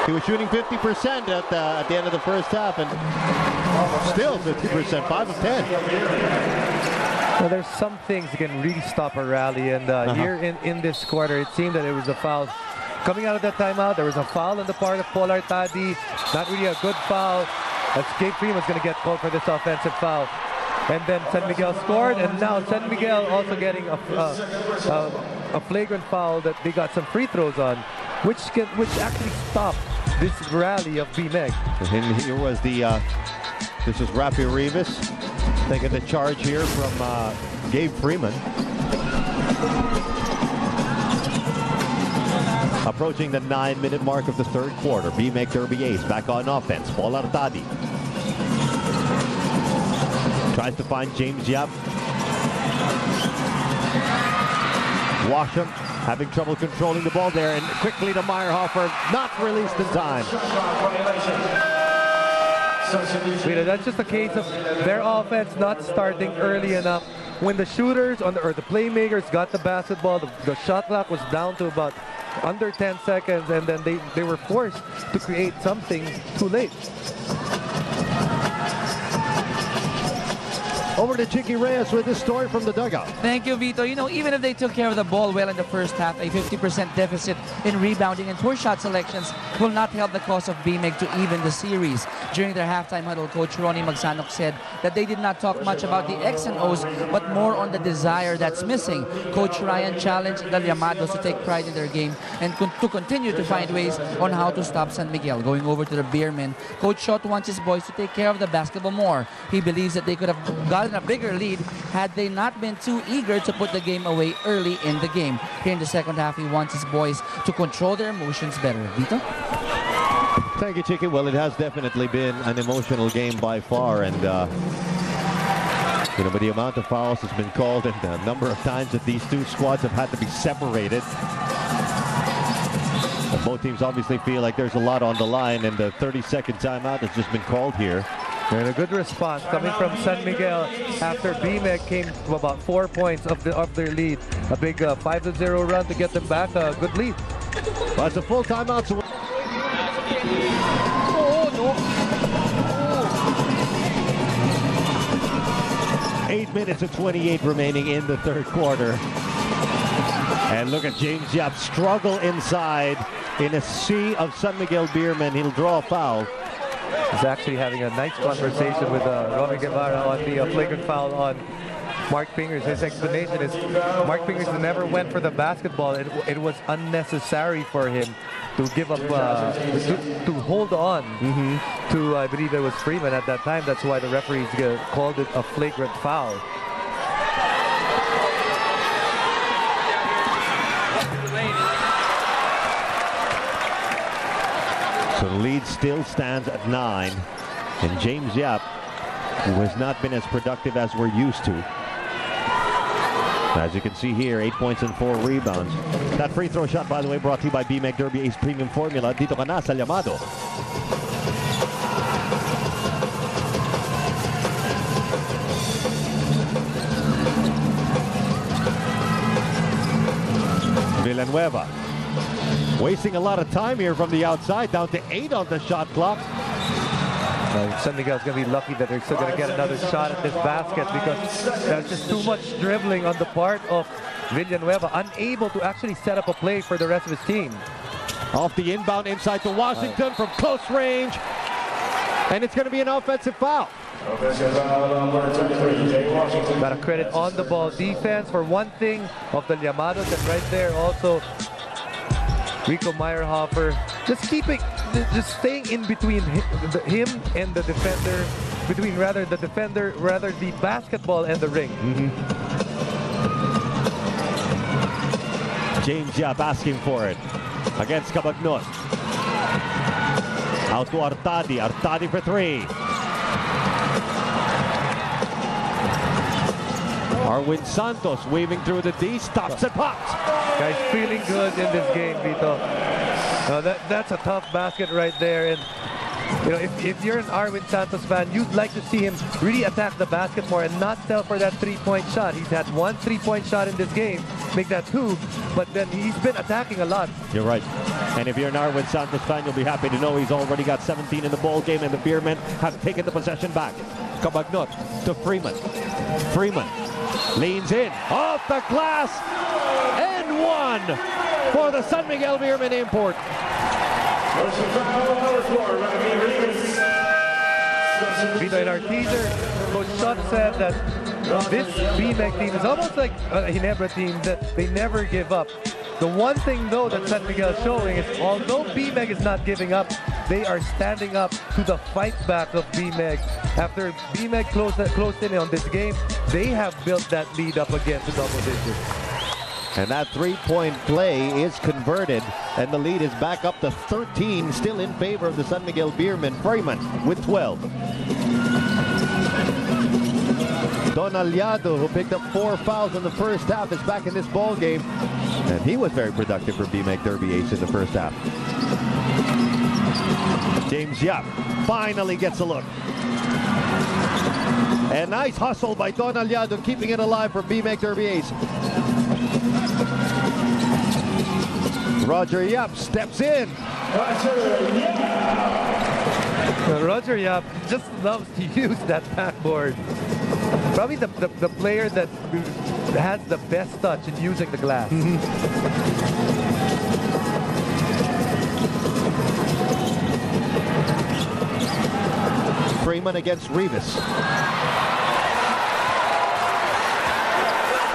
He was shooting 50% at the end of the first half, and still 50%, 5 of 10. Well, there's some things that can really stop a rally, and here in this quarter, it seemed that it was a foul. Coming out of that timeout, there was a foul on the part of Paul Artadi. Not really a good foul. As Gabe Freeman was going to get called for this offensive foul. And then San Miguel scored, and now San Miguel also getting a flagrant foul that they got some free throws on, which actually stopped this rally of BMeg. And here was this is Rafi Rivas taking the charge here from Gabe Freeman. Approaching the 9-minute mark of the third quarter. BMeg Derby Ace back on offense. Paul Artadi tries to find James Yap. Washam having trouble controlling the ball there, and quickly to Meyerhofer, not released in time. That's just a case of their offense not starting early enough. When the shooters or the playmakers got the basketball, the shot clock was down to about under 10 seconds, and then they were forced to create something too late. Over to Chicky Reyes with this story from the dugout. Thank you, Vito. You know, even if they took care of the ball well in the first half, a 50% deficit in rebounding and poor shot selections will not help the cause of BMeg to even the series. During their halftime huddle, Coach Ronnie Magsanok said that they did not talk much about the X and O's, but more on the desire that's missing. Coach Ryan challenged the Llamados to take pride in their game and to continue to find ways on how to stop San Miguel. Going over to the Beermen, Coach Shot wants his boys to take care of the basketball more. He believes that they could have gotten a bigger lead had they not been too eager to put the game away early in the game. Here in the second half, he wants his boys to control their emotions better. Vito? Thank you, Chicky. Well, it has definitely been an emotional game by far, and but the amount of fouls has been called and the number of times that these two squads have had to be separated. And both teams obviously feel like there's a lot on the line, and the 30-second timeout has just been called here. And a good response coming from San Miguel after BMeg came to about 4 points of their lead. A big 5-0 run to get them back. A good lead. Well, it's a full timeout. So 8 minutes and 28 remaining in the third quarter. And look at James Yap struggle inside in a sea of San Miguel Beermen. He'll draw a foul. He's actually having a nice conversation with Romy Guevara on the flagrant foul on Mark Pingers. His explanation is Mark Pingers never went for the basketball. It was unnecessary for him to give up, to hold on to, I believe it was Freeman at that time. That's why the referees called it a flagrant foul. So the lead still stands at 9, and James Yap, who has not been as productive as we're used to. As you can see here, 8 points and 4 rebounds. That free throw shot, by the way, brought to you by BMeg Derby Ace Premium Formula. Dito ka na sa Llamados. Villanueva wasting a lot of time here from the outside, down to 8 on the shot clock. San Miguel's going to be lucky that they're still going to get another shot at this basket, because there's just too much dribbling on the part of Villanueva, unable to actually set up a play for the rest of his team. Off the inbound inside to Washington from close range, and it's going to be an offensive foul. Got a credit on the ball defense for one thing of the Llamados, and right there also Rico Meyerhofer just staying in between him and the defender, between the basketball and the ring. James Yap asking for it against Cabagnos. Out to Artadi. Artadi for 3. Arwin Santos weaving through the D, stops and pops. Guys feeling good in this game, Vito. That's a tough basket right there, and if you're an Arwin Santos fan, you'd like to see him really attack the basket more and not sell for that 3-point shot. He's had 1 3-point shot in this game, make that 2, but then he's been attacking a lot. You're right. And if you're an Arwin Santos fan, you'll be happy to know he's already got 17 in the ball game, and the Beermen have taken the possession back. Cabagnot to Freeman. Freeman leans in, off the glass, and 1 for the San Miguel Beermen import. In our teaser, Coach Schott said that this BMeg team is almost like a Ginebra team, that they never give up. The one thing, though, that San Miguel is showing is, although BMeg is not giving up, they are standing up to the fight back of BMeg. After BMeg closed in on this game, they have built that lead up again to double digits. And that three-point play is converted, and the lead is back up to 13, still in favor of the San Miguel Beermen. Freeman with 12. Don Llamados, who picked up 4 fouls in the first half, is back in this ball game, and he was very productive for BMeg Derby Ace in the first half. James Yap finally gets a look. A nice hustle by Don Llamados, keeping it alive for BMeg Derby Ace. Roger Yap steps in. Roger Yap just loves to use that backboard. Probably the player that has the best touch in using the glass. Freeman against Rivas.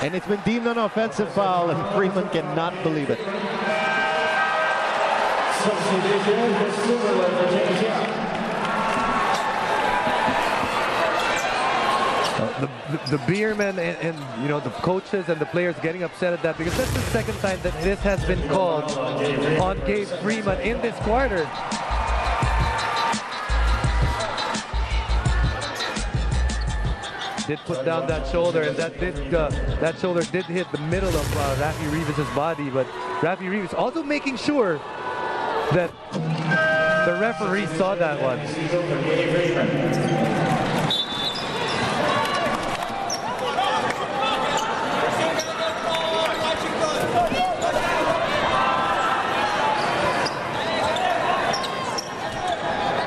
And it's been deemed an offensive foul, and Freeman cannot believe it. The Beermen and you know, the coaches and the players getting upset at that, because that's the second time that this has been called on Gabe Freeman in this quarter. Did put down that shoulder, and that shoulder did hit the middle of Rafi Rivas' body, but Rafi Rivas also making sure that the referee saw that one.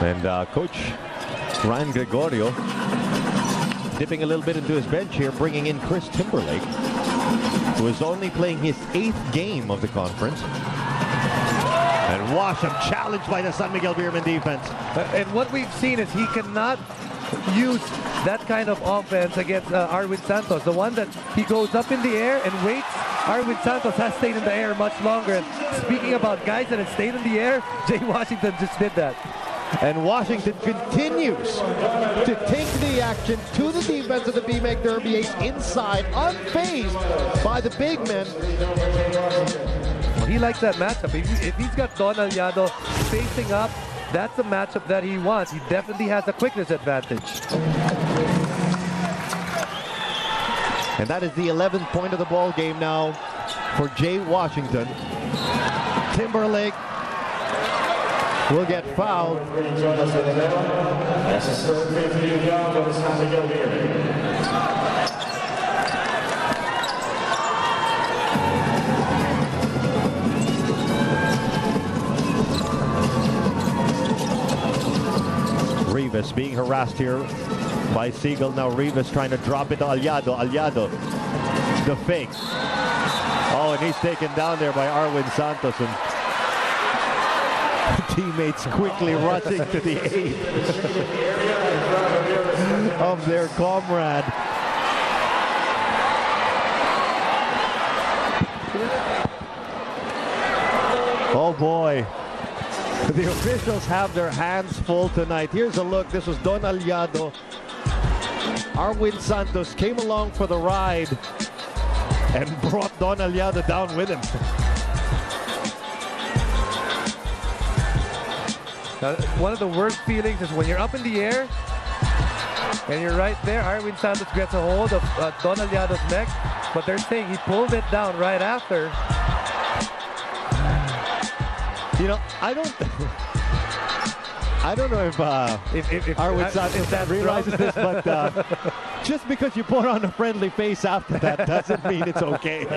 And Coach Ryan Gregorio dipping a little bit into his bench here, bringing in Chris Timberlake, who is only playing his 8th game of the conference. And Washam challenged by the San Miguel Beermen defense. And what we've seen is he cannot use that kind of offense against Arwin Santos. The one that he goes up in the air and waits. Arwin Santos has stayed in the air much longer. And speaking about guys that have stayed in the air, Jay Washington just did that. And Washington continues to take the action to the defense of the BMeg Derby Ace inside, unfazed by the big men. He likes that matchup. If he's got Don Llamados facing up, that's the matchup that he wants. He definitely has a quickness advantage. And that is the 11th point of the ball game now for Jay Washington. Timberlake will get fouled. Rivas being harassed here by Siegel. Now Rivas trying to drop it to Llamados. Llamados, the fake. Oh, and he's taken down there by Arwin Santos. And teammates quickly rushing to the aid of their comrade. Oh boy. The officials have their hands full tonight. Here's a look. This was Don Llamados. Arwin Santos came along for the ride and brought Don Llamados down with him. Now, one of the worst feelings is when you're up in the air and you're right there. Arwin Santos gets a hold of Don Llamados' neck, but they're saying he pulled it down right after. You know, I don't know if Arwin Santos realizes this, but Just because you put on a friendly face after that doesn't mean it's okay.